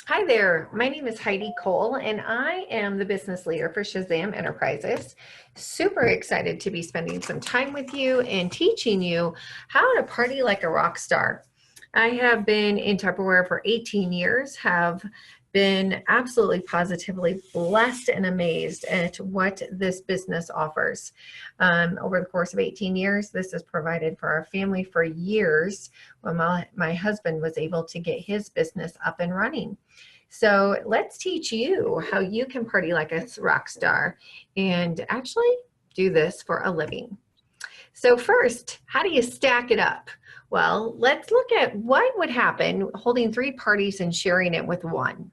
Hi there, my name is Heidi Cole and I am the business leader for Shazam Enterprises. Super excited to be spending some time with you and teaching you how to party like a rock star. I have been in Tupperware for 18 years, have been absolutely positively blessed and amazed at what this business offers. Over the course of 18 years, this has provided for our family for years when my husband was able to get his business up and running. So let's teach you how you can party like a rock star and actually do this for a living. So first, how do you stack it up? Well, let's look at what would happen holding 3 parties and sharing it with one.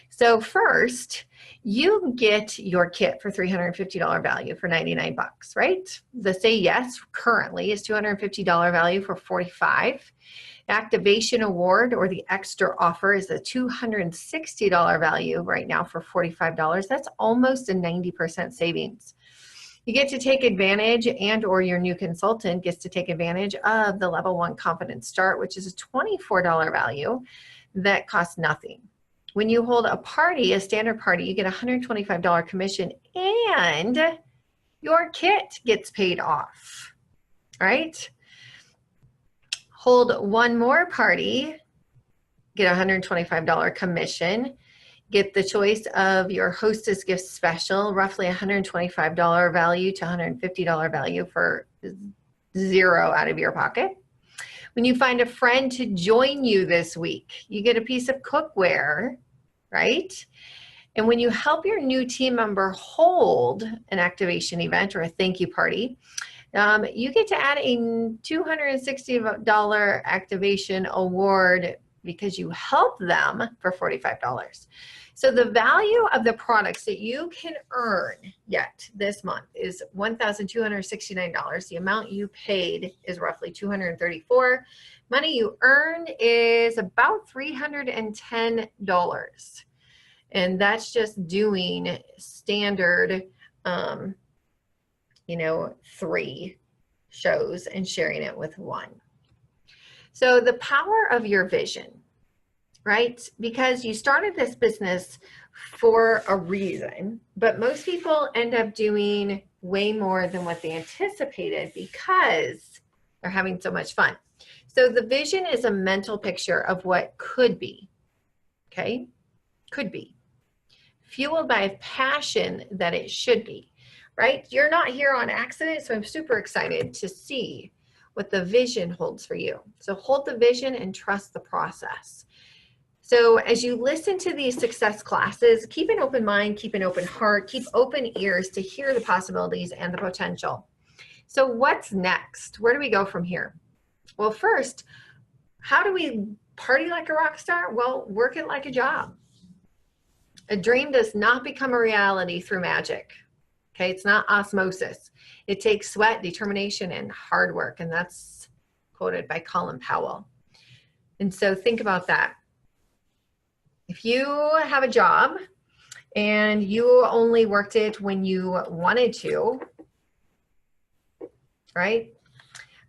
So first, you get your kit for $350 value for 99 bucks, right? The Say Yes currently is $250 value for 45. Activation award or the extra offer is a $260 value right now for $45. That's almost a 90% savings. You get to take advantage or your new consultant gets to take advantage of the Level 1 Confidence Start, which is a $24 value that costs nothing. When you hold a party, a standard party, you get a $125 commission and your kit gets paid off, right? Hold one more party, get a $125 commission, get the choice of your hostess gift special, roughly $125 value to $150 value for zero out of your pocket. When you find a friend to join you this week, you get a piece of cookware, right? And when you help your new team member hold an activation event or a thank you party, you get to add a $260 activation award because you help them for $45. So the value of the products that you can earn yet this month is $1,269. The amount you paid is roughly $234. Money you earned is about $310. And that's just doing standard 3 shows and sharing it with one. So the power of your vision, right? Because you started this business for a reason, but most people end up doing way more than what they anticipated because they're having so much fun. So the vision is a mental picture of what could be, okay? Could be. Fueled by a passion that it should be, right? You're not here on accident, so I'm super excited to see what the vision holds for you. So hold the vision and trust the process. So as you listen to these success classes, keep an open mind, keep an open heart, keep open ears to hear the possibilities and the potential. So what's next? Where do we go from here? Well, first, how do we party like a rock star? Well, work it like a job. A dream does not become a reality through magic. Okay, it's not osmosis. It takes sweat, determination, and hard work, and that's quoted by Colin Powell. And so think about that. If you have a job and you only worked it when you wanted to, right?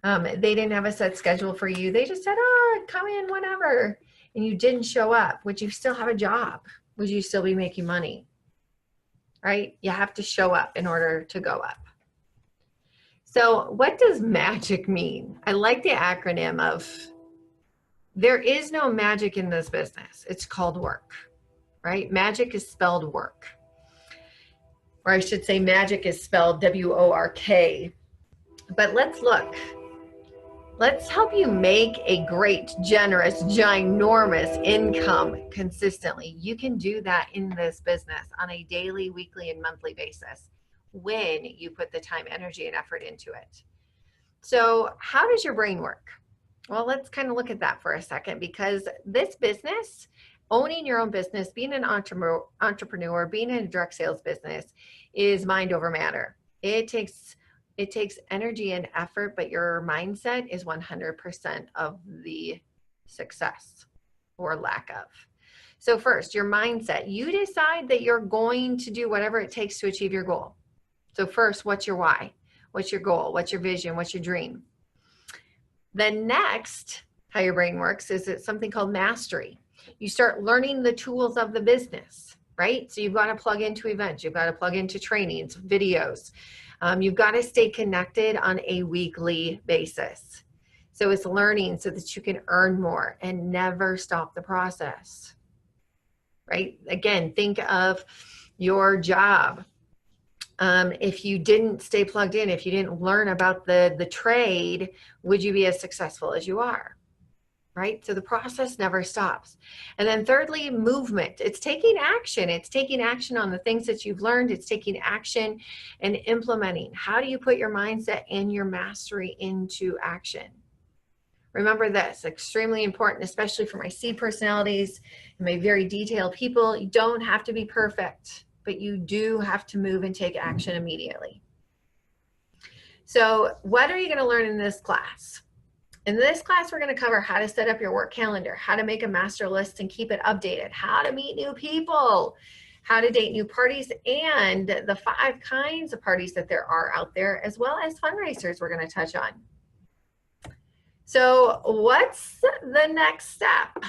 They didn't have a set schedule for you. They just said, oh, come in whenever. And you didn't show up. Would you still have a job? Would you still be making money? Right? You have to show up in order to go up. So what does magic mean? I like the acronym of there is no magic in this business. It's called work, right? Magic is spelled work. Or I should say magic is spelled W-O-R-K. But let's look. Let's help you make a great, generous, ginormous income consistently. You can do that in this business on a daily, weekly, and monthly basis when you put the time, energy, and effort into it. So how does your brain work? Well, let's kind of look at that for a second, because this business, owning your own business, being an entrepreneur, being in a direct sales business is mind over matter. It takes energy and effort, but your mindset is 100% of the success or lack of. So first, your mindset. You decide that you're going to do whatever it takes to achieve your goal. So first, what's your why? What's your goal? What's your vision? What's your dream? Then next, how your brain works is it's something called mastery. You start learning the tools of the business, right? So you've got to plug into events, you've got to plug into trainings, videos. You've got to stay connected on a weekly basis. So it's learning so that you can earn more and never stop the process, right? Again, think of your job. If you didn't stay plugged in, if you didn't learn about the trade, would you be as successful as you are? Right? So the process never stops. And then thirdly, movement. It's taking action. It's taking action on the things that you've learned. It's taking action and implementing. How do you put your mindset and your mastery into action? Remember this, extremely important, especially for my C personalities and my very detailed people. You don't have to be perfect, but you do have to move and take action immediately. So what are you going to learn in this class? In this class, we're going to cover how to set up your work calendar, how to make a master list and keep it updated, how to meet new people, how to date new parties, and the 5 kinds of parties that there are out there, as well as fundraisers we're going to touch on. So what's the next step?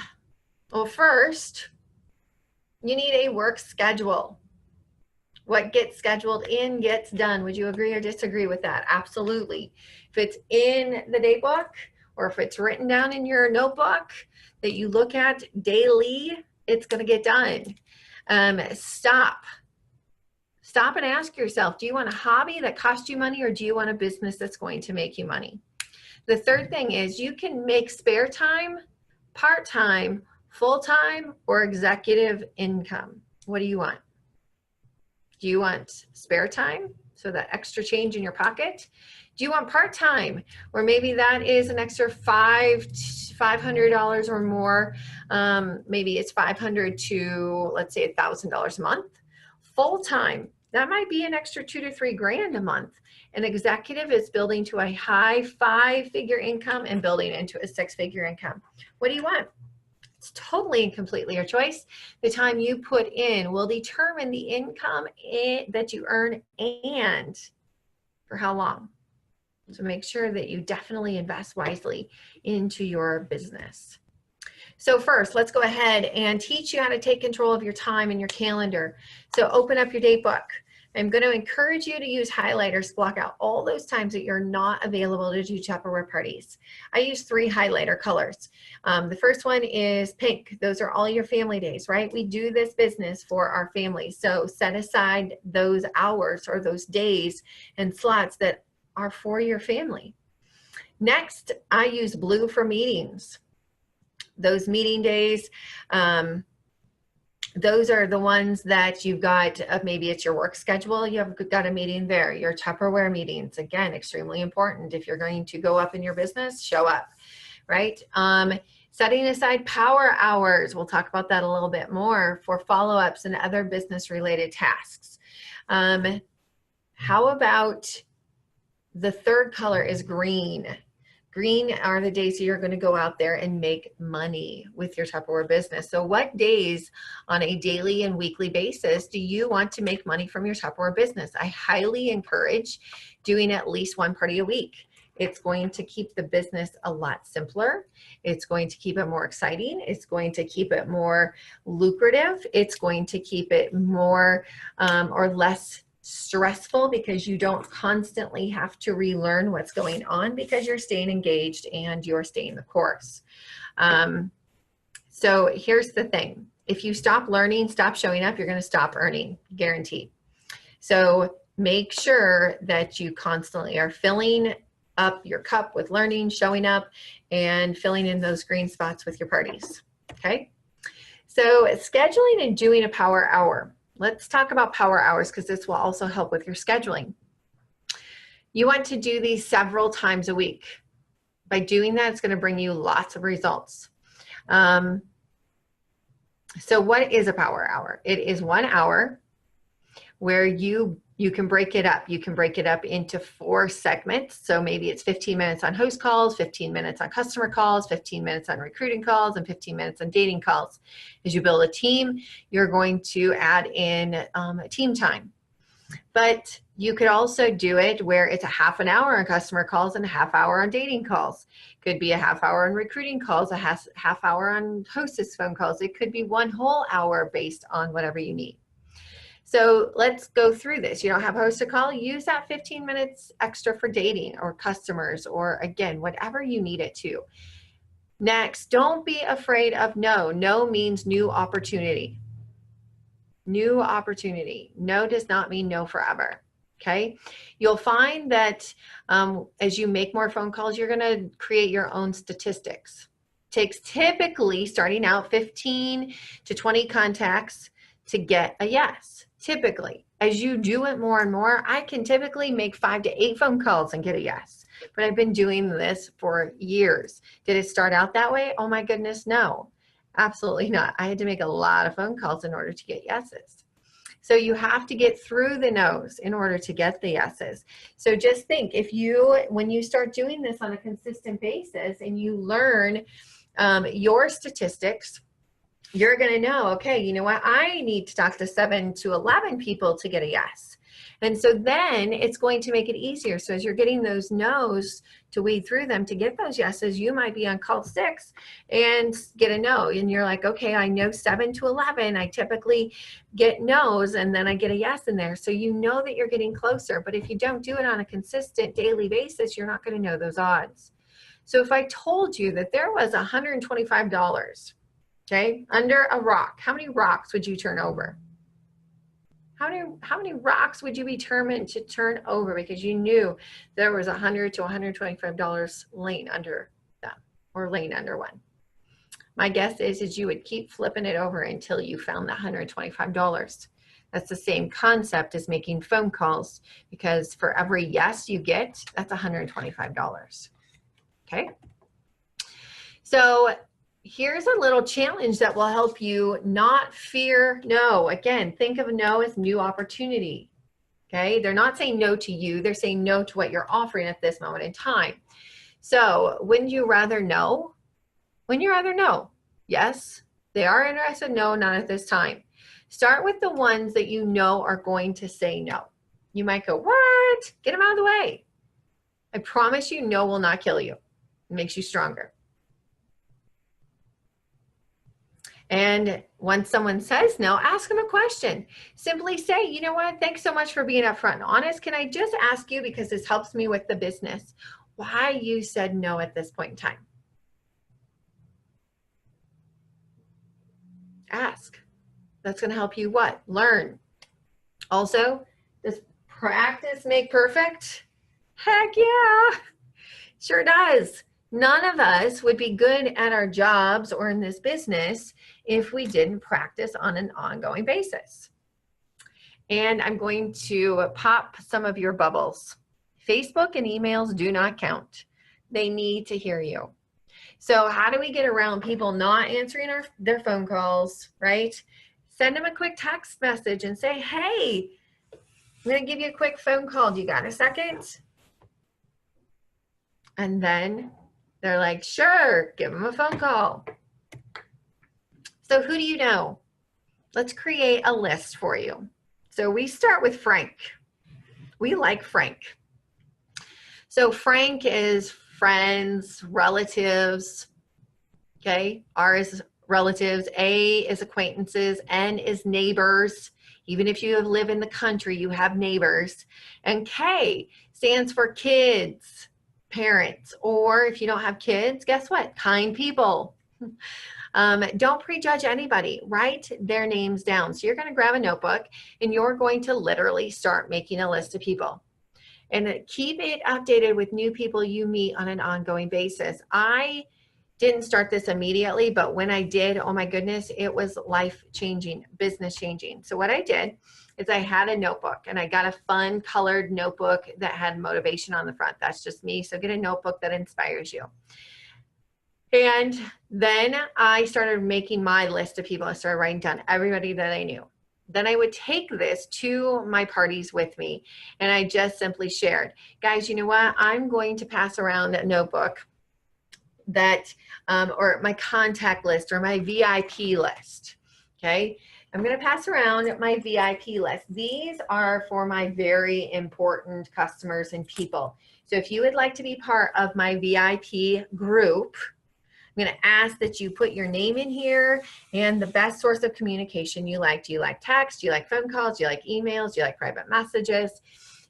Well, first, you need a work schedule. What gets scheduled in gets done. Would you agree or disagree with that? Absolutely. If it's in the day book, or if it's written down in your notebook that you look at daily, it's going to get done. Stop and ask yourself, do you want a hobby that costs you money, or do you want a business that's going to make you money? The third thing is you can make spare time, part-time, full-time, or executive income. What do you want? Do you want spare time, so that extra change in your pocket? Do you want part-time, or maybe that is an extra $500 or more? Maybe it's $500 to, let's say, $1,000 a month. Full-time, that might be an extra $2 to $3 grand a month. An executive is building to a high 5-figure income and building into a 6-figure income. What do you want? It's totally and completely your choice. The time you put in will determine the income that you earn and for how long. So make sure that you definitely invest wisely into your business. So first, let's go ahead and teach you how to take control of your time and your calendar. So open up your date book. I'm going to encourage you to use highlighters to block out all those times that you're not available to do Tupperware parties. I use 3 highlighter colors. The first one is pink. Those are all your family days, right? We do this business for our families. So set aside those hours or those days and slots that are for your family. Next, I use blue for meetings. Those meeting days, those are the ones that you've got, maybe it's your work schedule, you have got a meeting there. Your Tupperware meetings, again, extremely important. If you're going to go up in your business, show up, right? Setting aside power hours, we'll talk about that a little bit more, for follow-ups and other business-related tasks. How about the third color is green. Green are the days that you're going to go out there and make money with your Tupperware business. So what days on a daily and weekly basis do you want to make money from your Tupperware business? I highly encourage doing at least 1 party a week. It's going to keep the business a lot simpler. It's going to keep it more exciting. It's going to keep it more lucrative. It's going to keep it more or less stressful, because you don't constantly have to relearn what's going on, because you're staying engaged and you're staying the course. So here's the thing. If you stop learning, stop showing up, you're going to stop earning, guaranteed. So make sure that you constantly are filling up your cup with learning, showing up, and filling in those green spots with your parties. Okay. So scheduling and doing a power hour. Let's talk about power hours, because this will also help with your scheduling. You want to do these several times a week. By doing that, it's going to bring you lots of results. So what is a power hour? It is 1 hour where you can break it up. You can break it up into 4 segments. So maybe it's 15 minutes on host calls, 15 minutes on customer calls, 15 minutes on recruiting calls, and 15 minutes on dating calls. As you build a team, you're going to add in team time. But you could also do it where it's a half an hour on customer calls and a half hour on dating calls. Could be a half hour on recruiting calls, a half hour on hostess phone calls. It could be one whole hour based on whatever you need. So let's go through this. You don't have a host a call, use that 15 minutes extra for dating or customers, or again, whatever you need it to. Next, don't be afraid of no. No means new opportunity. New opportunity. No does not mean no forever. Okay. You'll find that as you make more phone calls, you're going to create your own statistics. Takes typically starting out 15 to 20 contacts to get a yes. Typically, as you do it more and more, I can typically make 5 to 8 phone calls and get a yes. But I've been doing this for years. Did it start out that way? Oh my goodness, no. Absolutely not. I had to make a lot of phone calls in order to get yeses. So you have to get through the no's in order to get the yeses. So just think, when you start doing this on a consistent basis and you learn your statistics, you're going to know, okay, you know what? I need to talk to 7 to 11 people to get a yes. And so then it's going to make it easier. So as you're getting those no's to weed through them to get those yeses, you might be on call 6 and get a no. And you're like, okay, I know 7 to 11. I typically get no's and then I get a yes in there. So you know that you're getting closer. But if you don't do it on a consistent daily basis, you're not going to know those odds. So if I told you that there was $125, okay, under a rock, how many rocks would you turn over? How many rocks would you be determined to turn over because you knew there was $100 to $125 laying under them or laying under one? My guess is you would keep flipping it over until you found the $125. That's the same concept as making phone calls, because for every yes you get, that's $125. Okay. So here's a little challenge that will help you not fear no. Again, think of no as new opportunity. Okay. They're not saying no to you. They're saying no to what you're offering at this moment in time. So wouldn't you rather no? Wouldn't you rather no? Yes, they are interested. No, not at this time. Start with the ones that you know are going to say no. You might go, what? Get them out of the way. I promise you, no will not kill you. It makes you stronger. And once someone says no, ask them a question. Simply say, you know what, thanks so much for being upfront and honest. Can I just ask you, because this helps me with the business, why you said no at this point in time? Ask. That's going to help you what? Learn. Also, does practice make perfect? Heck yeah, sure does. None of us would be good at our jobs or in this business if we didn't practice on an ongoing basis. And I'm going to pop some of your bubbles. Facebook and emails do not count. They need to hear you. So how do we get around people not answering their phone calls, right? Send them a quick text message and say, hey, I'm going to give you a quick phone call. Do you got a second? And then they're like, sure, give them a phone call. So who do you know? Let's create a list for you. So we start with Frank. We like Frank. So Frank is friends, relatives, okay? R is relatives, A is acquaintances, N is neighbors. Even if you live in the country, you have neighbors. And K stands for kids, parents, or if you don't have kids, guess what? Kind people. Don't prejudge anybody. Write their names down. So you're going to grab a notebook and you're going to literally start making a list of people. And keep it updated with new people you meet on an ongoing basis. I didn't start this immediately, but when I did, oh my goodness, it was life-changing, business-changing. So what I did is I had a notebook and I got a fun colored notebook that had motivation on the front. That's just me. So get a notebook that inspires you. And then I started making my list of people. I started writing down everybody that I knew. Then I would take this to my parties with me and I just simply shared, guys, you know what? I'm going to pass around a notebook that, or my contact list or my VIP list. Okay, I'm going to pass around my VIP list. These are for my very important customers and people. So if you would like to be part of my VIP group, I'm going to ask that you put your name in here and the best source of communication you like. Do you like text? Do you like phone calls? Do you like emails? Do you like private messages?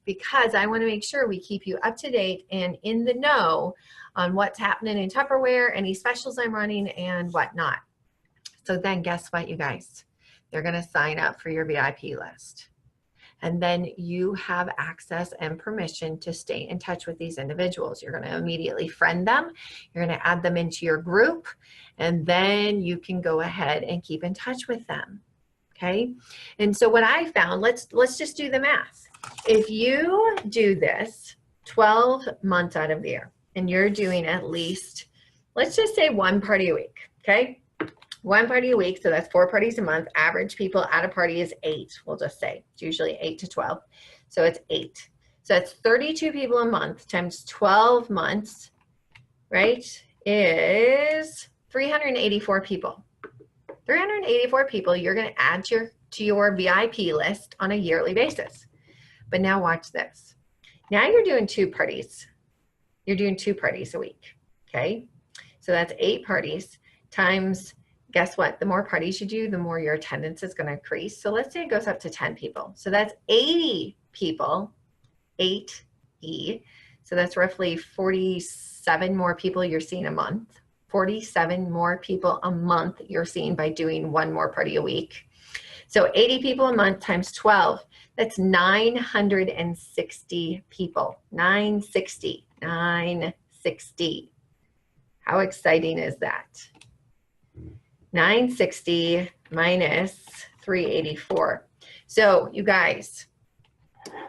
Because I want to make sure we keep you up to date and in the know on what's happening in Tupperware, any specials I'm running, and whatnot. So then guess what, you guys? They're going to sign up for your VIP list. And then you have access and permission to stay in touch with these individuals. You're going to immediately friend them. You're going to add them into your group. And then you can go ahead and keep in touch with them. Okay. And so what I found, let's just do the math. If you do this 12 months out of the year, and you're doing at least, let's just say one party a week. Okay. One party a week, so that's 4 parties a month. Average people at a party is 8, we'll just say. It's usually 8 to 12, so it's 8. So it's 32 people a month times 12 months, right, is 384 people. 384 people you're going to add to your VIP list on a yearly basis. But now watch this. Now you're doing 2 parties. You're doing 2 parties a week, okay? So that's 8 parties times, guess what? The more parties you do, the more your attendance is going to increase. So let's say it goes up to 10 people. So that's 80 people, 8E. So that's roughly 47 more people you're seeing a month. 47 more people a month you're seeing by doing 1 more party a week. So 80 people a month times 12, that's 960 people. 960. How exciting is that? 960 minus 384. So you guys,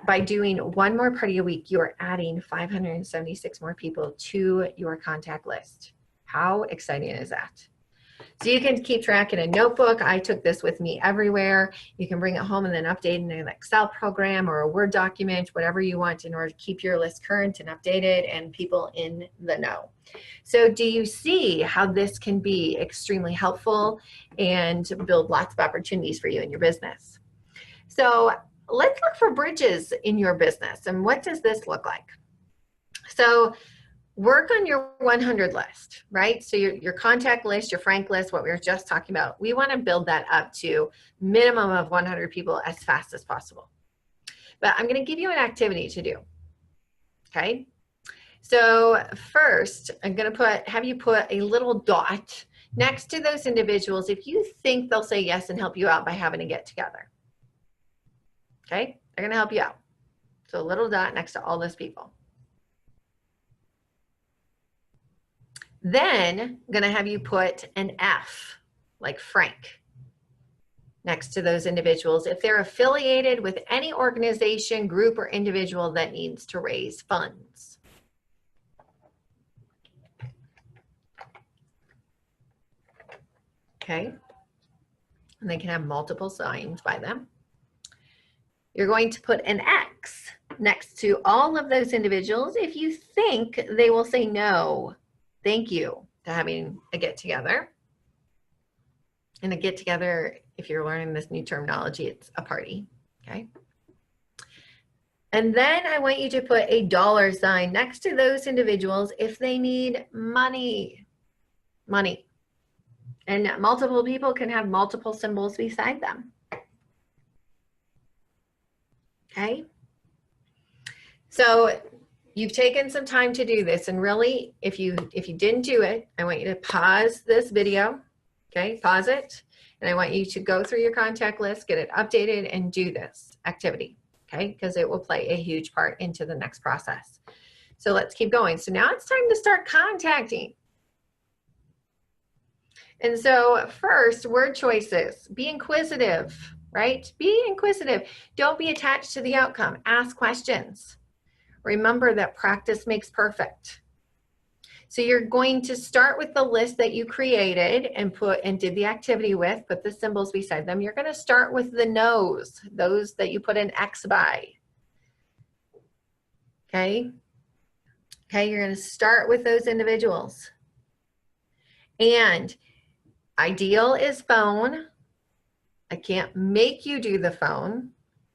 by doing 1 more party a week, you're adding 576 more people to your contact list. How exciting is that? So you can keep track in a notebook. I took this with me everywhere. You can bring it home and then update in an Excel program or a Word document, whatever you want in order to keep your list current and updated and people in the know. So do you see how this can be extremely helpful and build lots of opportunities for you in your business? So let's look for bridges in your business. And what does this look like? So work on your 100 list, right? So your contact list, your frank list, what we were just talking about, we want to build that up to minimum of 100 people as fast as possible. But I'm going to give you an activity to do, okay? So first, I'm going to have you put a little dot next to those individuals if you think they'll say yes and help you out by having a get together. Okay? They're going to help you out. So a little dot next to all those people. Then I'm going to have you put an F, like Frank, next to those individuals if they're affiliated with any organization, group, or individual that needs to raise funds. Okay? And they can have multiple signs by them. You're going to put an X next to all of those individuals if you think they will say no, thank you, to having a get-together. And a get-together, if you're learning this new terminology, it's a party, okay? And then I want you to put a dollar sign next to those individuals if they need money. Money. And multiple people can have multiple symbols beside them. Okay? So you've taken some time to do this, and really, if you didn't do it, I want you to pause this video, okay? Pause it, and I want you to go through your contact list, get it updated, and do this activity, okay? Because it will play a huge part into the next process. So let's keep going. So now it's time to start contacting. And so first, word choices. Be inquisitive, right? Be inquisitive. Don't be attached to the outcome. Ask questions. Remember that practice makes perfect. So you're going to start with the list that you created and did the activity with, put the symbols beside them. You're going to start with the no's, those that you put an X by. Okay? Okay, you're going to start with those individuals. And ideal is phone, I can't make you do the phone.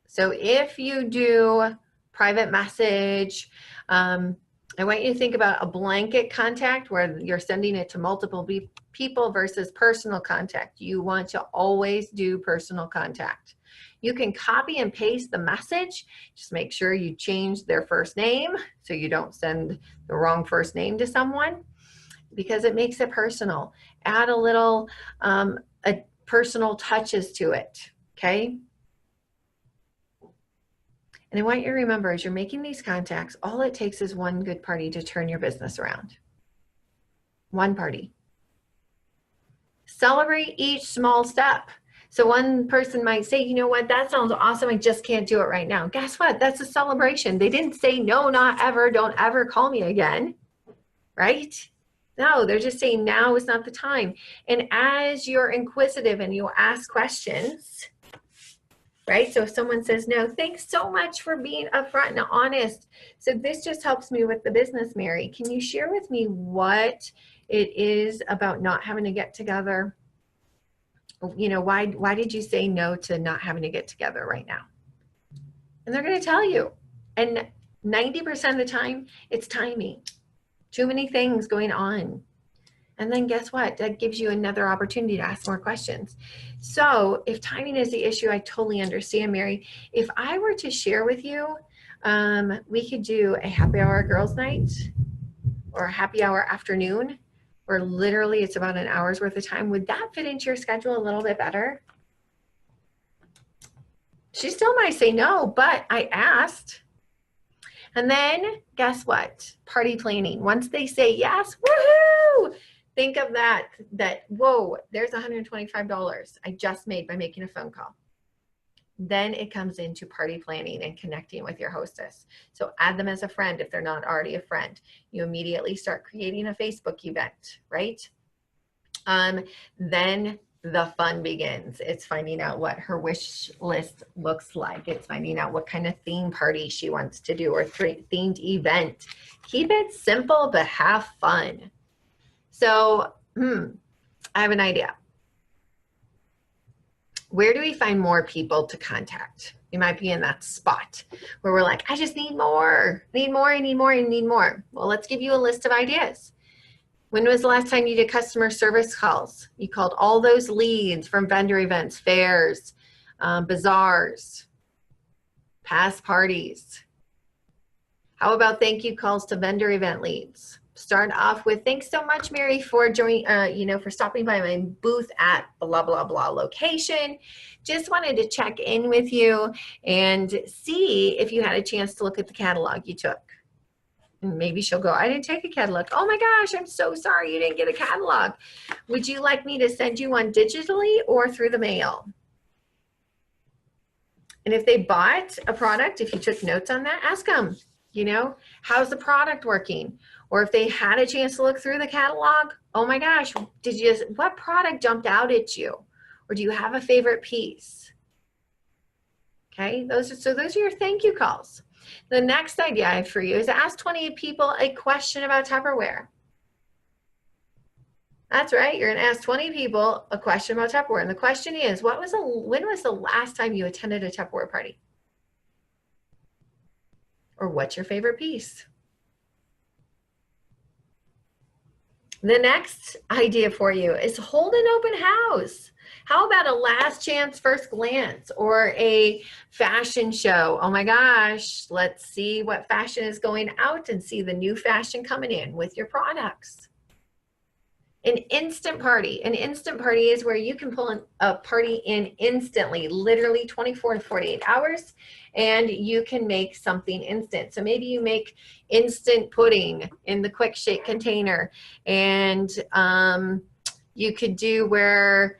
So if you do private message, I want you to think about a blanket contact where you're sending it to multiple people versus personal contact. You want to always do personal contact. You can copy and paste the message. Just make sure you change their first name so you don't send the wrong first name to someone, because it makes it personal. Add a little personal touches to it, okay? And I want you to remember, as you're making these contacts, all it takes is one good party to turn your business around. One party. Celebrate each small step. So one person might say, you know what, that sounds awesome. I just can't do it right now. Guess what? That's a celebration. They didn't say, no, not ever. Don't ever call me again, right? No, they're just saying now is not the time. And as you're inquisitive and you ask questions, right? So if someone says, no, thanks so much for being upfront and honest. So this just helps me with the business, Mary. Can you share with me what it is about not having to get together? You know, why did you say no to not having to get together right now? And they're going to tell you. And 90% of the time, it's timing. Too many things going on. And then guess what? That gives you another opportunity to ask more questions. So if timing is the issue, I totally understand, Mary. If I were to share with you, we could do a happy hour girls' night or a happy hour afternoon, where literally it's about an hour's worth of time. Would that fit into your schedule a little bit better? She still might say no, but I asked. And then guess what? Party planning. Once they say yes, woohoo! Think of that, whoa, there's $125 I just made by making a phone call. Then it comes into party planning and connecting with your hostess. So add them as a friend if they're not already a friend. You immediately start creating a Facebook event, right? Then the fun begins. It's finding out what her wish list looks like. It's finding out what kind of theme party she wants to do or themed event. Keep it simple, but have fun. So I have an idea. Where do we find more people to contact? You might be in that spot where we're like, I just need more, I need more. Well, let's give you a list of ideas. When was the last time you did customer service calls? You called all those leads from vendor events, fairs, bazaars, past parties. How about thank you calls to vendor event leads? Start off with, thanks so much, Mary, for joining, for stopping by my booth at blah, blah, blah location. Just wanted to check in with you and see if you had a chance to look at the catalog you took. And maybe she'll go, I didn't take a catalog. Oh my gosh, I'm so sorry you didn't get a catalog. Would you like me to send you one digitally or through the mail? And if they bought a product, if you took notes on that, ask them, how's the product working? Or if they had a chance to look through the catalog, oh my gosh, what product jumped out at you? Or do you have a favorite piece? Okay, those are your thank you calls. The next idea I have for you is ask 20 people a question about Tupperware. That's right, you're gonna ask 20 people a question about Tupperware. And the question is, when was the last time you attended a Tupperware party? Or what's your favorite piece? The next idea for you is hold an open house. How about a last chance first glance or a fashion show? Oh my gosh, let's see what fashion is going out and see the new fashion coming in with your products. An instant party. An instant party is where you can pull a party in instantly, literally 24 to 48 hours, and you can make something instant. So maybe you make instant pudding in the quick shake container, and you could do where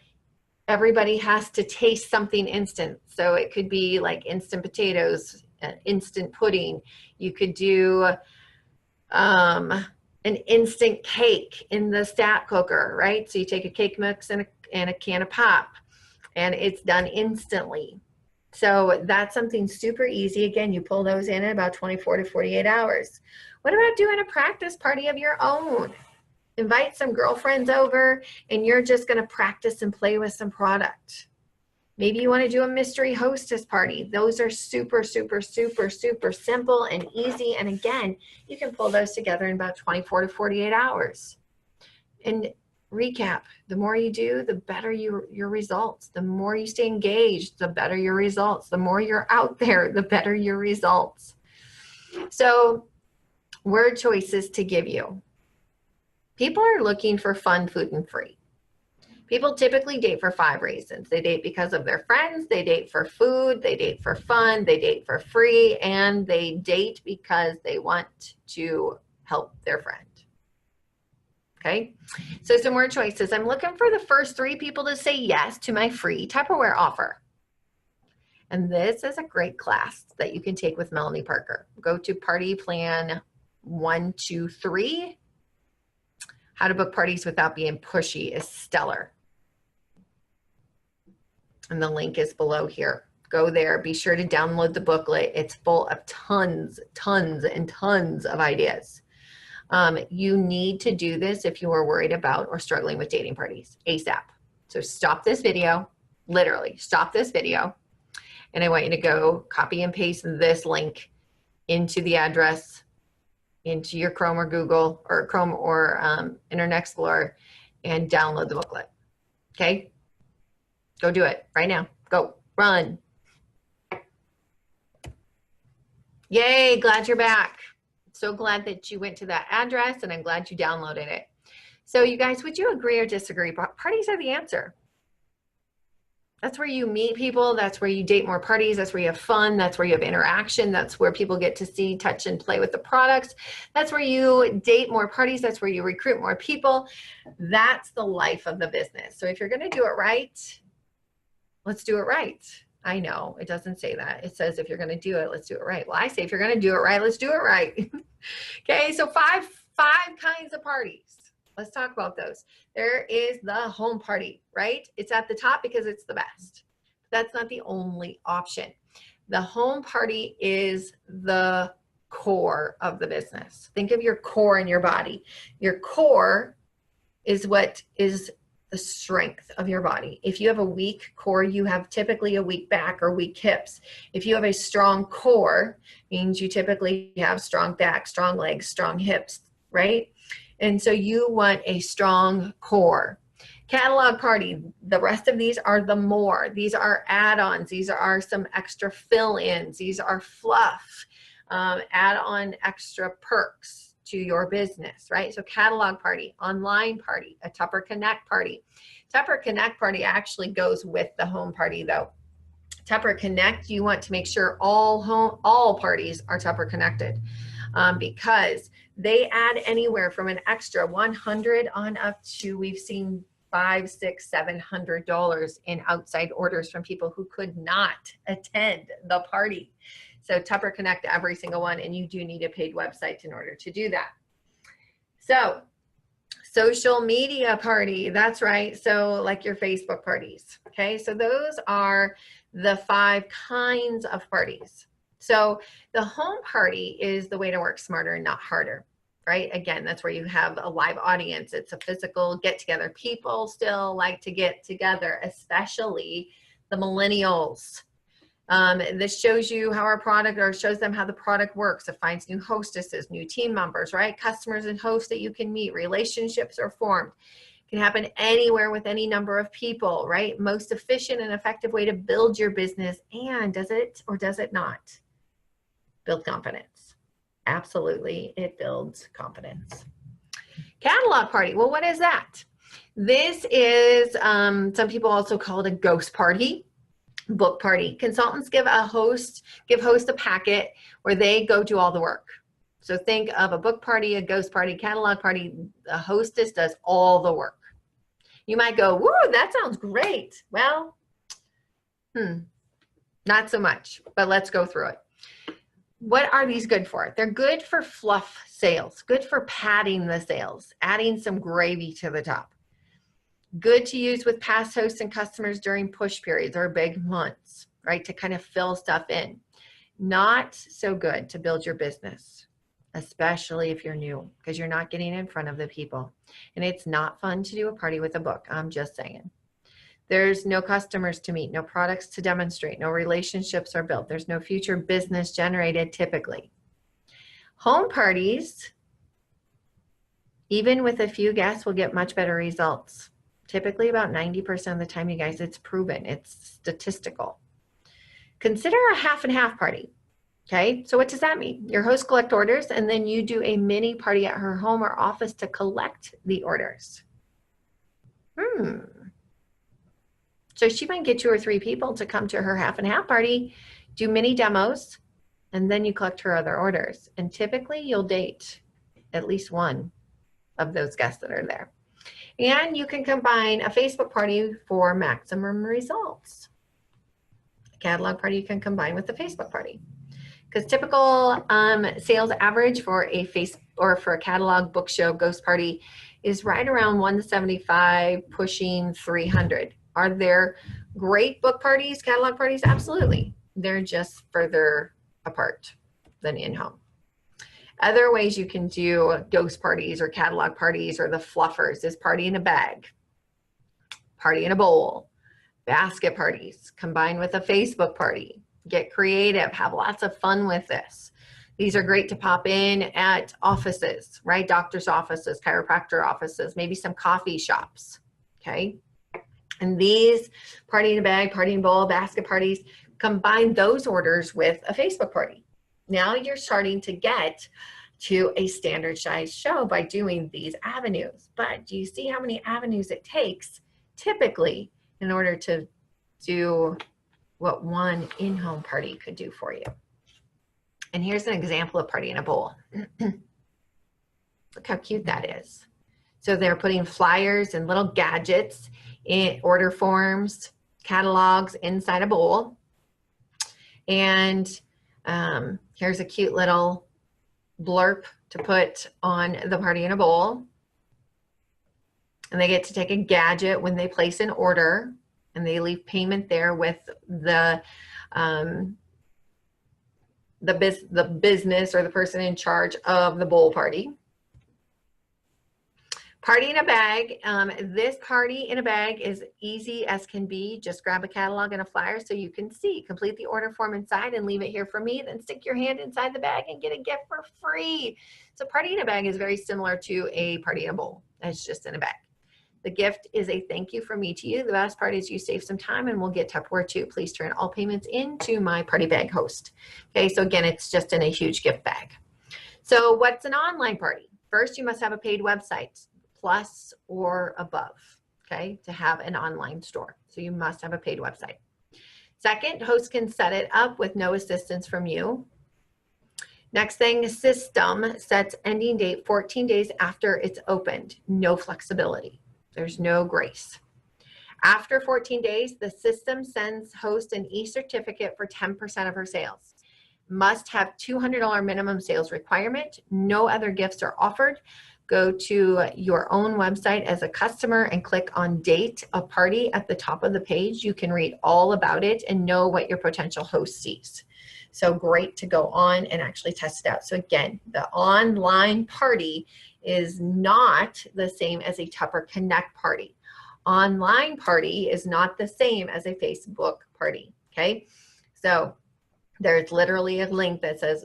everybody has to taste something instant. So it could be like instant potatoes, instant pudding. You could do an instant cake in the stat cooker, right? So you take a cake mix and a can of pop, and it's done instantly. So that's something super easy. Again, you pull those in about 24 to 48 hours. What about doing a practice party of your own? Invite some girlfriends over, and you're just gonna practice and play with some product. Maybe you want to do a mystery hostess party. Those are super, super, super, super simple and easy. And again, you can pull those together in about 24 to 48 hours. And recap, the more you do, the better your results. The more you stay engaged, the better your results. The more you're out there, the better your results. So word choices to give you. People are looking for fun, food, and free. People typically date for 5 reasons. They date because of their friends, they date for food, they date for fun, they date for free, and they date because they want to help their friend. Okay, so some more choices. I'm looking for the first 3 people to say yes to my free Tupperware offer. And this is a great class that you can take with Melanie Parker. Go to Party Plan 123. How to book parties without being pushy is stellar. And the link is below here. Go there. Be sure to download the booklet. It's full of tons and tons of ideas. You need to do this if you are worried about or struggling with dating parties ASAP. So stop this video, literally stop this video. And I want you to go copy and paste this link into the address, into your Chrome or Google or Chrome or Internet Explorer, and download the booklet. Okay? Go do it right now. Go, run. Yay, glad you're back. So glad that you went to that address, and I'm glad you downloaded it. So you guys, would you agree or disagree? Parties are the answer. That's where you meet people. That's where you date more parties. That's where you have fun. That's where you have interaction. That's where people get to see, touch, and play with the products. That's where you date more parties. That's where you recruit more people. That's the life of the business. So if you're going to do it right, let's do it right. I know it doesn't say that. It says if you're going to do it, let's do it right. Well, I say if you're going to do it right, let's do it right. Okay, so five kinds of parties. Let's talk about those. There is the home party, right? It's at the top because it's the best. That's not the only option. The home party is the core of the business. Think of your core in your body. Your core is what is the strength of your body. If you have a weak core, you have typically a weak back or weak hips. If you have a strong core, means you typically have strong back, strong legs, strong hips, right? And so you want a strong core. Catalog party, the rest of these are the more. These are add-ons. These are some extra fill-ins. These are fluff, add-on extra perks to your business, right? So catalog party, online party, a Tupper Connect party. Tupper Connect party actually goes with the home party though. Tupper Connect, you want to make sure all parties are Tupper connected because they add anywhere from an extra $100 on up to, we've seen $500, $600, $700 in outside orders from people who could not attend the party. So Tupper Connect every single one, and you do need a paid website in order to do that. So social media party, that's right. So like your Facebook parties, okay? So those are the 5 kinds of parties. So the home party is the way to work smarter and not harder, right? Again, that's where you have a live audience. It's a physical get together. People still like to get together, especially the millennials. This shows you how our product, or shows them how the product works. It finds new hostesses, new team members, right? Customers and hosts that you can meet. Relationships are formed. It can happen anywhere with any number of people, right? Most efficient and effective way to build your business. And does it or does it not build confidence? Absolutely, it builds confidence. Catalog party. Well, what is that? This is, some people also call it a ghost party. Book party. Consultants give host a packet where they go do all the work. So think of a book party, a ghost party, catalog party. The hostess does all the work. You might go, woo, that sounds great. Well, not so much, but let's go through it. What are these good for? They're good for fluff sales, good for padding the sales, adding some gravy to the top. Good to use with past hosts and customers during push periods or big months, right? To kind of fill stuff in. Not so good to build your business, especially if you're new, because you're not getting in front of the people. And it's not fun to do a party with a book. I'm just saying. There's no customers to meet, no products to demonstrate, no relationships are built. There's no future business generated typically. Home parties, even with a few guests, will get much better results. Typically about 90% of the time, you guys, it's proven, it's statistical. Consider a half and half party. Okay, so what does that mean? Your host collect orders and then you do a mini party at her home or office to collect the orders. So she might get 2 or 3 people to come to her half and half party, do mini demos, and then you collect her other orders. And typically you'll date at least one of those guests that are there. And you can combine a Facebook party for maximum results. A catalog party you can combine with a Facebook party. Because typical sales average for a for a catalog, book show, ghost party is right around 175, pushing 300. Are there great book parties, catalog parties? Absolutely. They're just further apart than in-home. Other ways you can do ghost parties or catalog parties or the fluffers is party in a bag, party in a bowl, basket parties combined with a Facebook party. Get creative, have lots of fun with this. These are great to pop in at offices, right? Doctor's offices, chiropractor offices, maybe some coffee shops, okay? And these party in a bag, party in a bowl, basket parties, combine those orders with a Facebook party. Now you're starting to get to a standardized show by doing these avenues. But do you see how many avenues it takes typically in order to do what one in-home party could do for you? And here's an example of party in a bowl. Look how cute that is. So they're putting flyers and little gadgets in order forms, catalogs inside a bowl. And here's a cute little blurb to put on the party in a bowl. And they get to take a gadget when they place an order, and they leave payment there with the business or the person in charge of the bowl party. Party in a bag. This party in a bag is easy as can be. Just grab a catalog and a flyer so you can see. Complete the order form inside and leave it here for me. Then stick your hand inside the bag and get a gift for free. So party in a bag is very similar to a party in a bowl. It's just in a bag. The gift is a thank you from me to you. The best part is you save some time and we'll get Tupperware too. Please turn all payments into my party bag host. Okay, so again, it's just in a huge gift bag. So what's an online party? First, you must have a paid website, plus or above, okay, to have an online store. So you must have a paid website. Second, hosts can set it up with no assistance from you. Next thing, system sets ending date 14 days after it's opened. No flexibility. There's no grace. After 14 days, the system sends host an e-certificate for 10% of her sales. Must have $200 minimum sales requirement. No other gifts are offered. Go to your own website as a customer and click on date a party at the top of the page. You can read all about it and know what your potential host sees. So great to go on and actually test it out. So again, the online party is not the same as a Tupper Connect party. Online party is not the same as a Facebook party, okay? So there's literally a link that says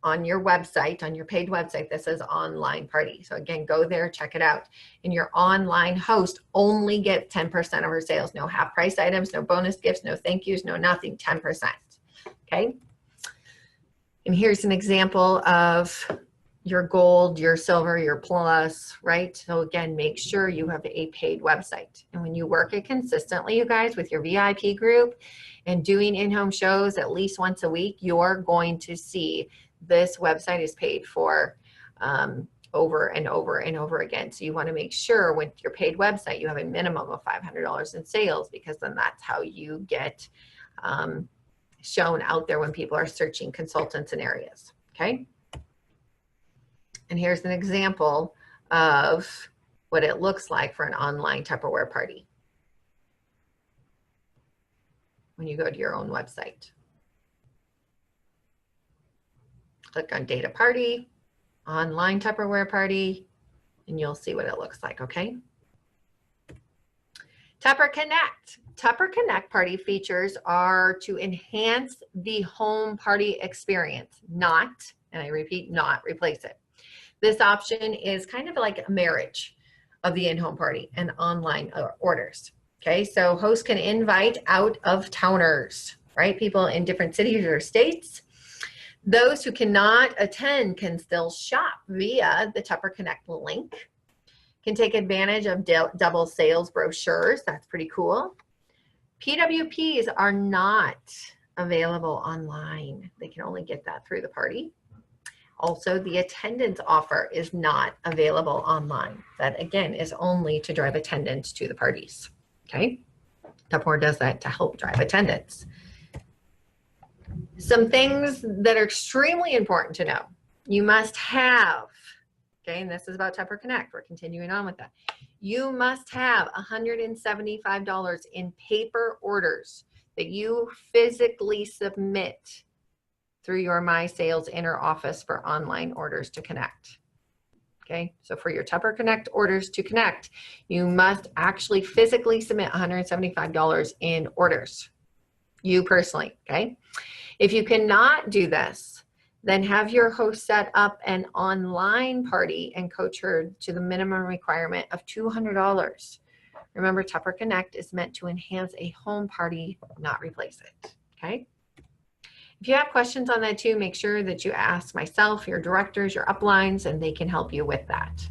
on your website, on your paid website, that says online party. So again, go there, check it out. And your online host only gets 10% of her sales. No half price items, no bonus gifts, no thank yous, no nothing, 10%, okay? And here's an example of your gold, your silver, your plus, right? So again, make sure you have a paid website. And when you work it consistently, you guys, with your VIP group and doing in-home shows at least once a week, you're going to see this website is paid for over and over and over again. So you want to make sure with your paid website, you have a minimum of $500 in sales, because then that's how you get shown out there when people are searching consultants in areas, okay? And here's an example of what it looks like for an online Tupperware party when you go to your own website. Click on data party, online Tupperware party, and you'll see what it looks like, okay? Tupper Connect. Tupper Connect party features are to enhance the home party experience, not, and I repeat, not replace it. This option is kind of like a marriage of the in-home party and online orders. Okay, so hosts can invite out-of-towners, right? People in different cities or states. Those who cannot attend can still shop via the Tupper Connect link, can take advantage of double sales brochures. That's pretty cool. PWPs are not available online. They can only get that through the party. Also, the attendance offer is not available online. That, again, is only to drive attendance to the parties. Okay? Tupperware does that to help drive attendance. Some things that are extremely important to know. You must have, okay, and this is about Tupper Connect. We're continuing on with that. You must have $175 in paper orders that you physically submit through your My Sales Inner Office for online orders to connect. Okay, so for your Tupper Connect orders to connect, you must actually physically submit $175 in orders, you personally, okay? If you cannot do this, then have your host set up an online party and coach her to the minimum requirement of $200. Remember, Tupper Connect is meant to enhance a home party, not replace it, okay? If you have questions on that too, make sure that you ask myself, your directors, your uplines, and they can help you with that.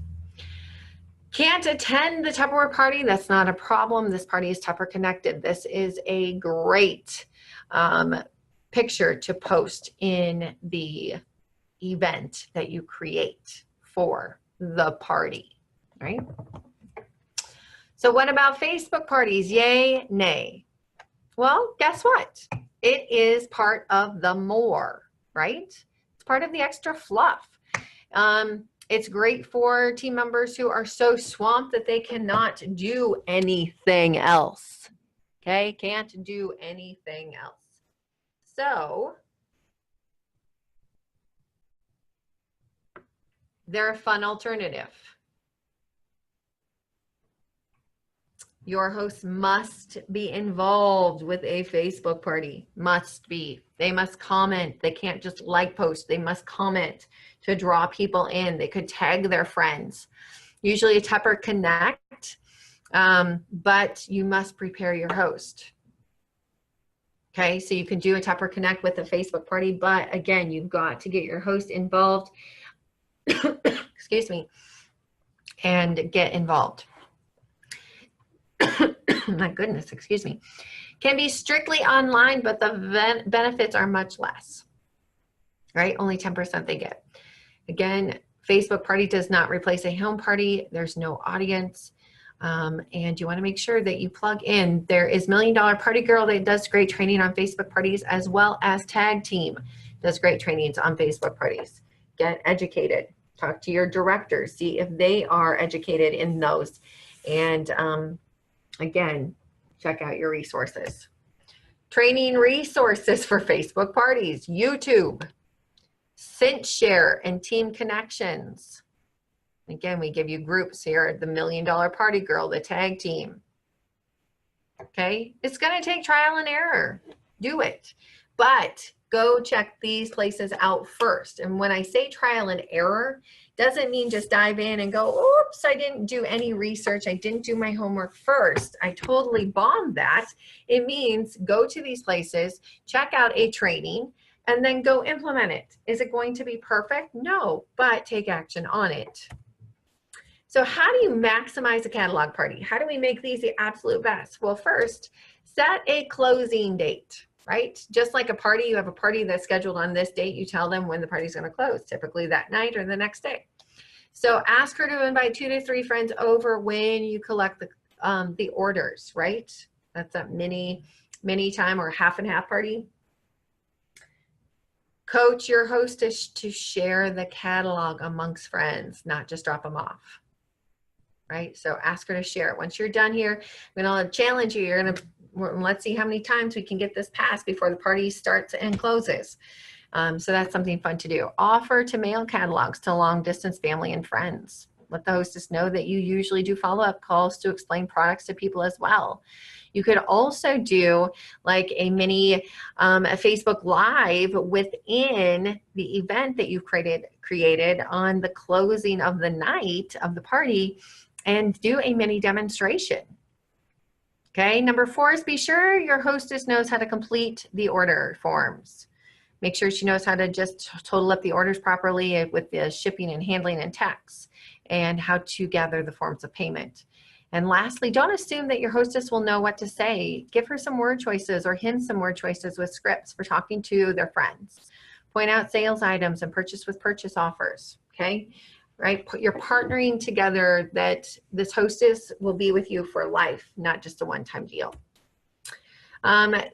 Can't attend the Tupperware party? That's not a problem. This party is Tupper connected. This is a great picture to post in the event that you create for the party, right? So what about Facebook parties? Yay, nay? Well, guess what? It is part of the more, right? It's part of the extra fluff. It's great for team members who are so swamped that they cannot do anything else. Okay, can't do anything else. So they're a fun alternative. Your host must be involved with a Facebook party, must be. They must comment. They can't just like post. They must comment to draw people in. They could tag their friends. Usually a Tupper Connect, but you must prepare your host. Okay, so you can do a Tupper Connect with a Facebook party, but again, you've got to get your host involved, excuse me, and get involved. My goodness, excuse me. Can be strictly online, but the benefits are much less, right? Only 10% they get. Again, Facebook party does not replace a home party. There's no audience. And you want to make sure that you plug in. There is $1 Million Party Girl that does great training on Facebook parties, as well as Tag Team does great trainings on Facebook parties. Get educated. Talk to your directors. See if they are educated in those. And again, check out your resources. Training resources for Facebook parties, YouTube, CintShare, and Team Connections. Again, we give you groups here, the $1 Million Party Girl, the Tag Team. Okay, it's going to take trial and error. Do it. But go check these places out first. And when I say trial and error, doesn't mean just dive in and go, oops, I didn't do any research. I didn't do my homework first. I totally bombed that. It means go to these places, check out a training, and then go implement it. Is it going to be perfect? No, but take action on it. So how do you maximize a catalog party? How do we make these the absolute best? Well, first, set a closing date, right? Just like a party, you have a party that's scheduled on this date, you tell them when the party's going to close, typically that night or the next day. So ask her to invite 2 to 3 friends over when you collect the orders, right? That's a mini time or half and half party. Coach your hostess to share the catalog amongst friends, not just drop them off, right? So ask her to share it. Once you're done here, I'm going to challenge you. You're going to, let's see how many times we can get this passed before the party starts and closes. So that's something fun to do. Offer to mail catalogs to long distance family and friends. Let the hostess know that you usually do follow-up calls to explain products to people as well. You could also do like a mini a Facebook Live within the event that you've created on the closing of the night of the party, and do a mini demonstration. Okay, number 4 is be sure your hostess knows how to complete the order forms. Make sure she knows how to just total up the orders properly with the shipping and handling and tax, and how to gather the forms of payment. And lastly, don't assume that your hostess will know what to say. Give her some word choices or him some word choices with scripts for talking to their friends. Point out sales items and purchase with purchase offers, okay? Right? You're partnering together that this hostess will be with you for life, not just a one-time deal.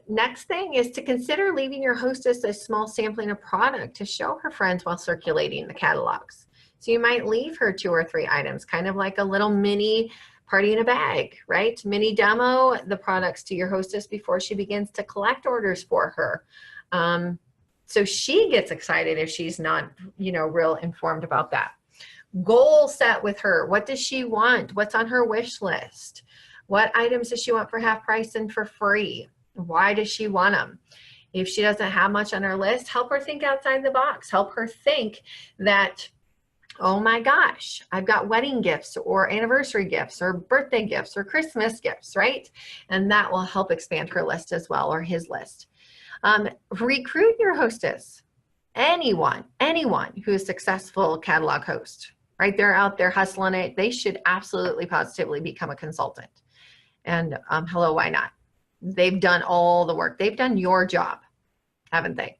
Next thing is to consider leaving your hostess a small sampling of product to show her friends while circulating the catalogs. So you might leave her 2 or 3 items, kind of like a little mini party in a bag, right? Mini demo the products to your hostess before she begins to collect orders for her. So she gets excited if she's not, real informed about that. Goal set with her. What does she want? What's on her wish list? What items does she want for half price and for free? Why does she want them? If she doesn't have much on her list, help her think outside the box. Help her think that, oh my gosh, I've got wedding gifts or anniversary gifts or birthday gifts or Christmas gifts, right? And that will help expand her list as well, or his list. Recruit your hostess. Anyone who is a successful catalog host, right? They're out there hustling it. They should absolutely positively become a consultant. And hello, why not? They've done all the work. They've done your job, haven't they?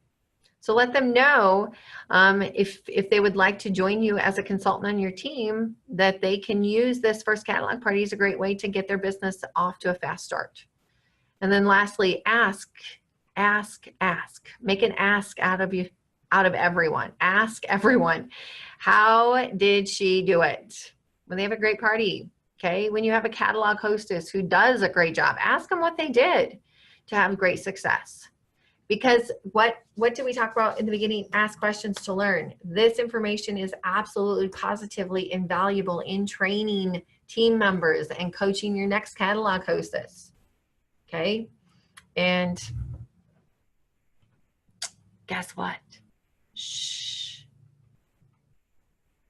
So let them know if they would like to join you as a consultant on your team, that they can use this first catalog party as a great way to get their business off to a fast start. And then lastly, ask. Make an ask out of everyone. Ask everyone, how did she do it? When they have a great party, okay? When you have a catalog hostess who does a great job, ask them what they did to have great success. Because what did we talk about in the beginning? Ask questions to learn. This information is absolutely positively invaluable in training team members and coaching your next catalog hostess, okay? And guess what? Shh.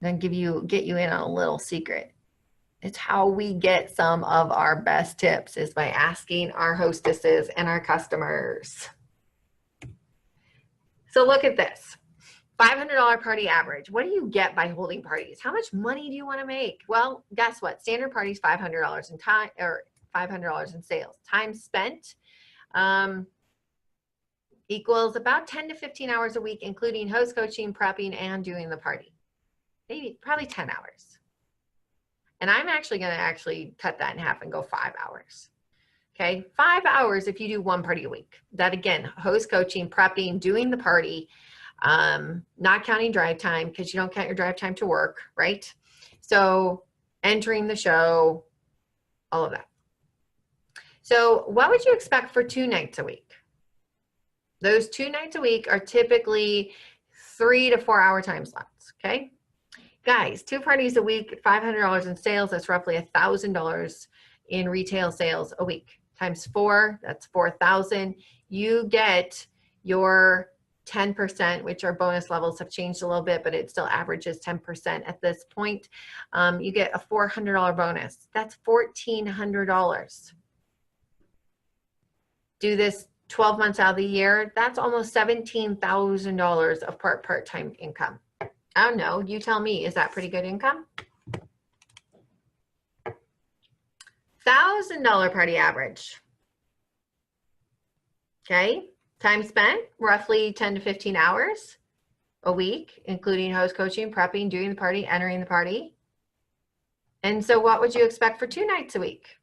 I'm gonna get you in on a little secret. It's how we get some of our best tips, is by asking our hostesses and our customers. So look at this. $500 party average. What do you get by holding parties? How much money do you want to make? Well, guess what? Standard parties, $500 in time, or $500 in sales. Time spent equals about 10 to 15 hours a week, including host coaching, prepping, and doing the party. Maybe probably 10 hours. And I'm actually going to cut that in half and go 5 hours. Okay, 5 hours if you do 1 party a week. That again, host coaching, prepping, doing the party, not counting drive time, because you don't count your drive time to work, right? So entering the show, all of that. So what would you expect for 2 nights a week? Those 2 nights a week are typically 3 to 4 hour time slots, okay? Guys, 2 parties a week, $500 in sales, that's roughly $1,000 in retail sales a week. Times 4, that's 4,000. You get your 10%, which our bonus levels have changed a little bit, but it still averages 10% at this point. You get a $400 bonus. That's $1,400. Do this 12 months out of the year, that's almost $17,000 of part-time income. I don't know, you tell me, is that pretty good income? $1,000 party average. Okay, time spent, roughly 10 to 15 hours a week, including host coaching, prepping, doing the party, entering the party. And so what would you expect for 2 nights a week?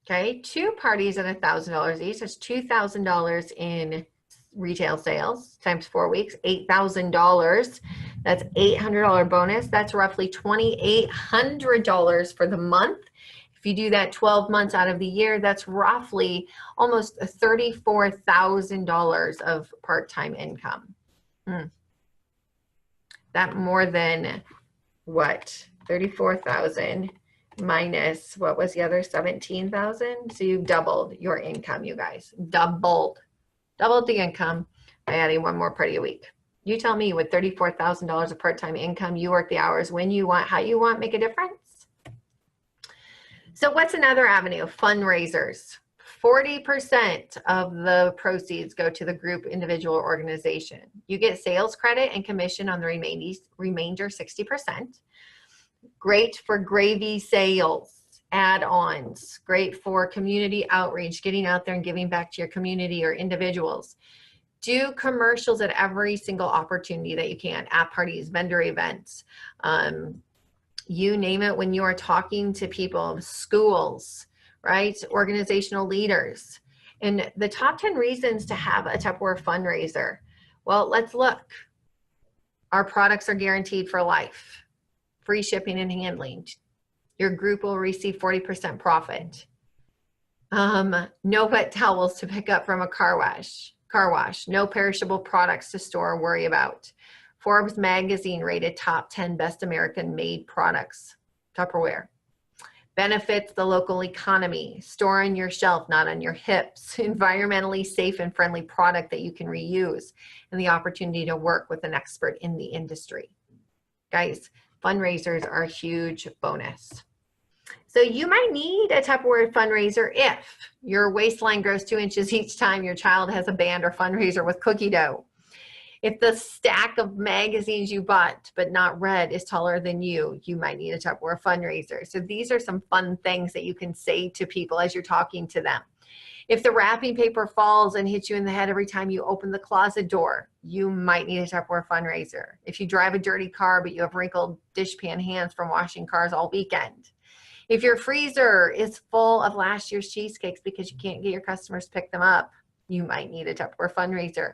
Okay, 2 parties at $1,000 each. That's $2,000 in retail sales times 4 weeks, $8,000. That's $800 bonus. That's roughly $2,800 for the month. If you do that 12 months out of the year, that's roughly almost $34,000 of part-time income. That more than what 34,000 minus, what was the other, 17,000? So you've doubled your income, you guys. Doubled the income by adding one more party a week. You tell me, with $34,000 of part-time income, you work the hours when you want, how you want, make a difference. So what's another avenue? Fundraisers. 40% of the proceeds go to the group, individual, or organization. You get sales credit and commission on the remainder 60%. Great for gravy sales, add-ons. Great for community outreach, getting out there and giving back to your community or individuals. Do commercials at every single opportunity that you can, at parties, vendor events, you name it, when you are talking to people, schools, right? Organizational leaders. And the top 10 reasons to have a Tupperware fundraiser. Well, let's look. Our products are guaranteed for life. Free shipping and handling. Your group will receive 40% profit. No wet towels to pick up from a car wash. No perishable products to store or worry about. Forbes magazine rated top 10 best American made products. Tupperware. Benefits the local economy. Store on your shelf, not on your hips. Environmentally safe and friendly product that you can reuse. And the opportunity to work with an expert in the industry. Guys, fundraisers are a huge bonus. So you might need a Tupperware fundraiser if your waistline grows 2 inches each time your child has a band or fundraiser with cookie dough. If the stack of magazines you bought but not read is taller than you might need a Tupperware fundraiser. So these are some fun things that you can say to people as you're talking to them. If the wrapping paper falls and hits you in the head every time you open the closet door, you might need a Tupperware fundraiser. If you drive a dirty car but you have wrinkled dishpan hands from washing cars all weekend. If your freezer is full of last year's cheesecakes because you can't get your customers to pick them up, you might need a Tupperware fundraiser.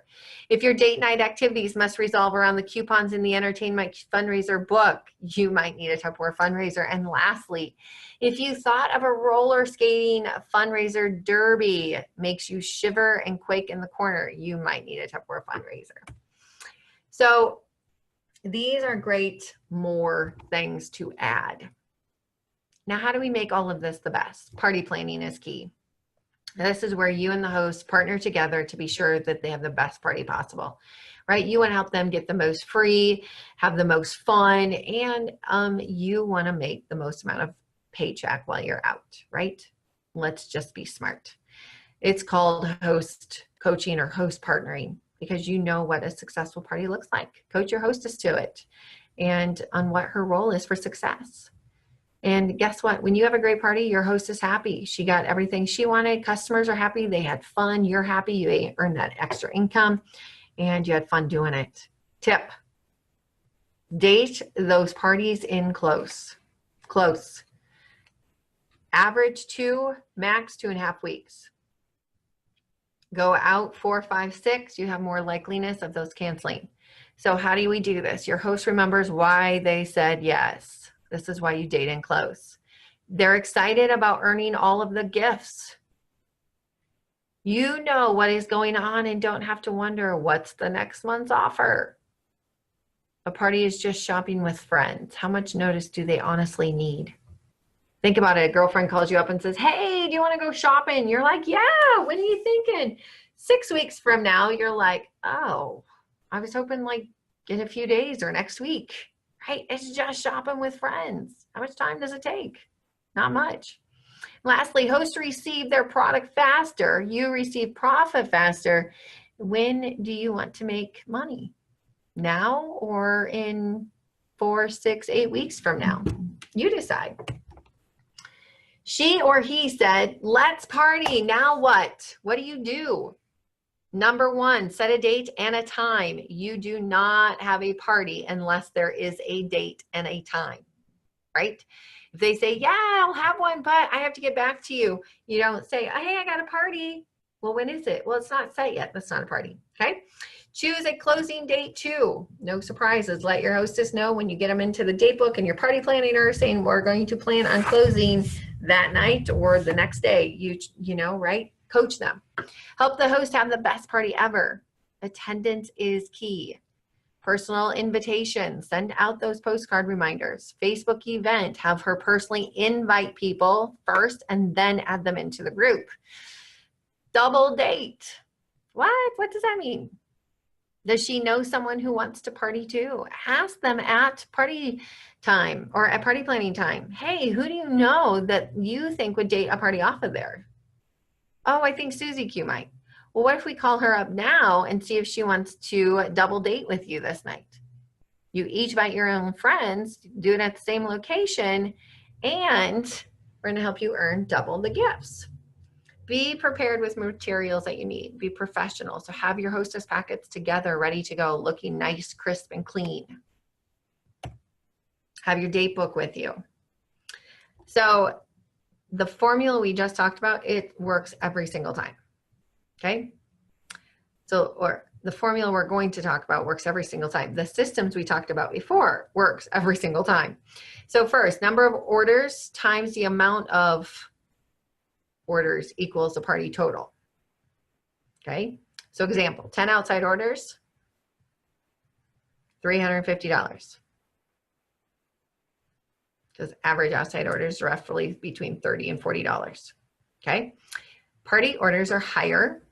If your date night activities must resolve around the coupons in the entertainment fundraiser book, you might need a Tupperware fundraiser. And lastly, if you thought of a roller skating fundraiser derby makes you shiver and quake in the corner, you might need a Tupperware fundraiser. So these are great more things to add. Now, how do we make all of this the best? Party planning is key. This is where you and the host partner together to be sure that they have the best party possible, right? You want to help them get the most free, have the most fun, and you want to make the most amount of paycheck while you're out, right? Let's just be smart. It's called host coaching or host partnering because you know what a successful party looks like. Coach your hostess to it and on what her role is for success. And guess what? When you have a great party, your host is happy. She got everything she wanted. Customers are happy. They had fun. You're happy. You earned that extra income and you had fun doing it. Tip, date those parties in close. Average 2, max 2.5 weeks. Go out 4, 5, 6. You have more likeliness of those canceling. So how do we do this? Your host remembers why they said yes. This is why you date in close. They're excited about earning all of the gifts. You know what is going on and don't have to wonder what's the next month's offer. A party is just shopping with friends. How much notice do they honestly need? Think about it. A girlfriend calls you up and says, hey, do you want to go shopping? You're like, yeah, when are you thinking? 6 weeks from now, you're like, oh, I was hoping like in a few days or next week. Right? It's just shopping with friends. How much time does it take? Not much. Lastly, hosts receive their product faster. You receive profit faster. When do you want to make money? Now or in 4, 6, 8 weeks from now? You decide. She or he said, let's party. Now what? What do you do? Number 1, set a date and a time. You do not have a party unless there is a date and a time, right? If they say, yeah, I'll have one, but I have to get back to you. You don't say, hey, I got a party. Well, when is it? Well, it's not set yet. That's not a party, okay? Choose a closing date too. No surprises. Let your hostess know when you get them into the date book and your party planning her saying we're going to plan on closing that night or the next day. You know, right? Coach them. Help the host have the best party ever. Attendance is key. Personal invitation, send out those postcard reminders. Facebook event, have her personally invite people first and then add them into the group. Double date. What does that mean? Does she know someone who wants to party too? Ask them at party time or at party planning time. Hey, who do you know that you think would date a party off of there? Oh, I think Susie Q might. Well, what if we call her up now and see if she wants to double date with you this night? You each invite your own friends, do it at the same location, and we're going to help you earn double the gifts. Be prepared with materials that you need. Be professional. So have your hostess packets together, ready to go, looking nice, crisp, and clean. Have your date book with you. So the formula we just talked about, it works every single time. Okay? So, or the formula we're going to talk about works every single time. The systems we talked about before works every single time. So first, number of orders times the amount of orders equals the party total. Okay, so example, 10 outside orders, $350. Because average outside orders are roughly between $30 and $40. Okay, party orders are higher.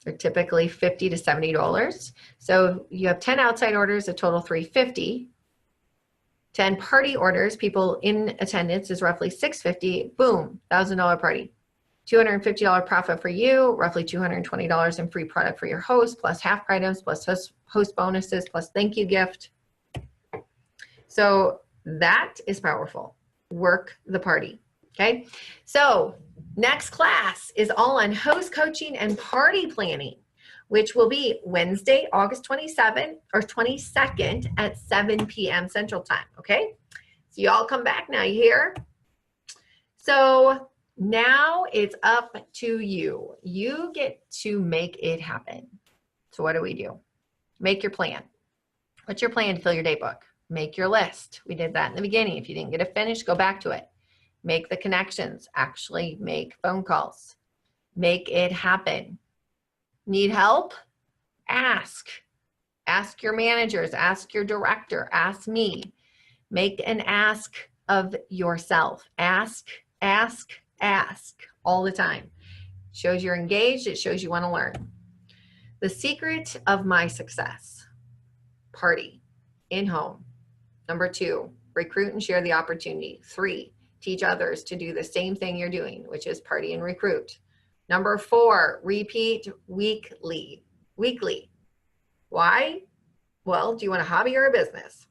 They're typically $50 to $70. So you have 10 outside orders, a total $350. 10 party orders, people in attendance is roughly $650. Boom, $1,000 party. $250 profit for you, roughly $220 in free product for your host, plus half items, plus host bonuses, plus thank you gift. So that is powerful. Work the party. Okay. So next class is all on host coaching and party planning, which will be Wednesday, August 27th or 22nd at 7 p.m. Central Time. Okay. So y'all come back now, you hear? So now it's up to you. You get to make it happen. So what do? Make your plan. What's your plan to fill your date book? Make your list. We did that in the beginning. If you didn't get it finished, go back to it. Make the connections. Actually make phone calls. Make it happen. Need help? Ask. Ask your managers. Ask your director. Ask me. Make an ask of yourself. Ask, ask, ask all the time. Shows you're engaged. It shows you want to learn. The secret of my success. Party. In-home. Number 2, recruit and share the opportunity. 3, teach others to do the same thing you're doing, which is party and recruit. Number 4, repeat weekly. Why? Well, do you want a hobby or a business?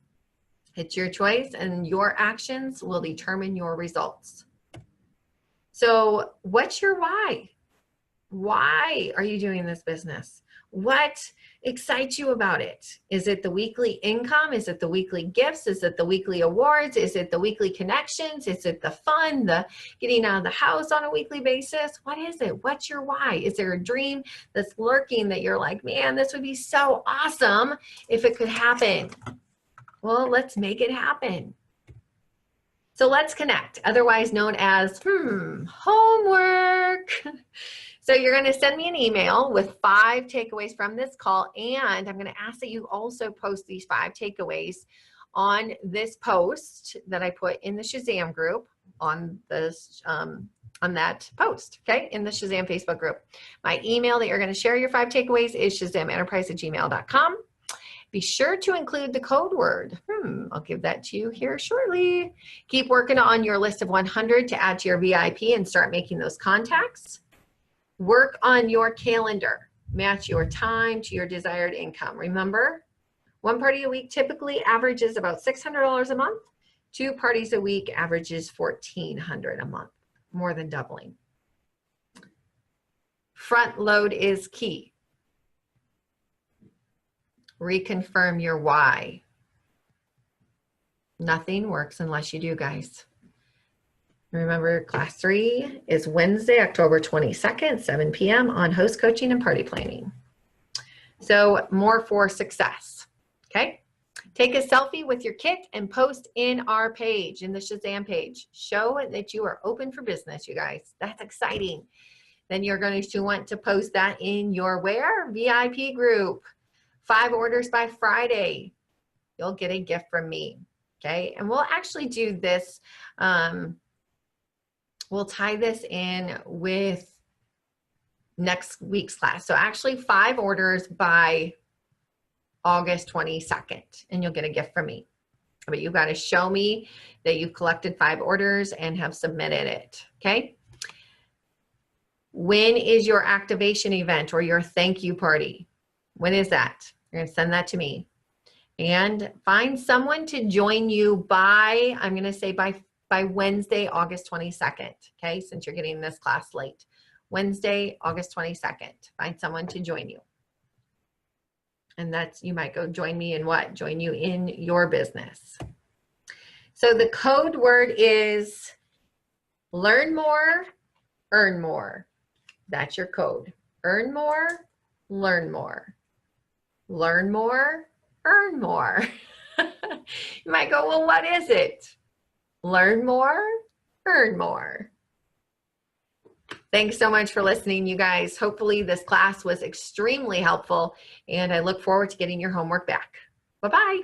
It's your choice, and your actions will determine your results. So what's your why? Why are you doing this business? What excites you about it? Is it the weekly income? Is it the weekly gifts? Is it the weekly awards? Is it the weekly connections? Is it the fun, the getting out of the house on a weekly basis? What is it? What's your why? Is there a dream that's lurking that you're like, man, this would be so awesome if it could happen? Well, let's make it happen. So let's connect, otherwise known as homework. So you're going to send me an email with 5 takeaways from this call, and I'm going to ask that you also post these 5 takeaways on this post that I put in the Shazam group on this on that post, okay, in the Shazam Facebook group. My email that you're going to share your 5 takeaways is shazamenterprise@gmail.com. Be sure to include the code word. I'll give that to you here shortly. Keep working on your list of 100 to add to your VIP and start making those contacts. Work on your calendar. Match your time to your desired income. Remember, 1 party a week typically averages about $600 a month. 2 parties a week averages $1,400 a month, more than doubling. Front load is key. Reconfirm your why. Nothing works unless you do, guys. Remember, class 3 is Wednesday, October 22nd, 7 p.m. on host coaching and party planning. So more for success, okay? Take a selfie with your kit and post in our page, in the Shazam page. Show that you are open for business, you guys. That's exciting. Then you're going to want to post that in your where? VIP group. 5 orders by Friday, you'll get a gift from me. Okay, and we'll actually do this. We'll tie this in with next week's class. So actually 5 orders by August 22nd, and you'll get a gift from me. But you've got to show me that you've collected 5 orders and have submitted it, okay? When is your activation event or your thank you party? When is that? You're gonna send that to me. And find someone to join you by, I'm gonna say by Wednesday, August 22nd, okay? Since you're getting this class late. Wednesday, August 22nd. Find someone to join you. And that's, you might go join me in what? Join you in your business. So the code word is learn more, earn more. That's your code. Earn more, learn more. Learn more, earn more. You might go, well, what is it? Learn more, earn more. Thanks so much for listening, you guys. Hopefully this class was extremely helpful, and I look forward to getting your homework back. Bye-bye.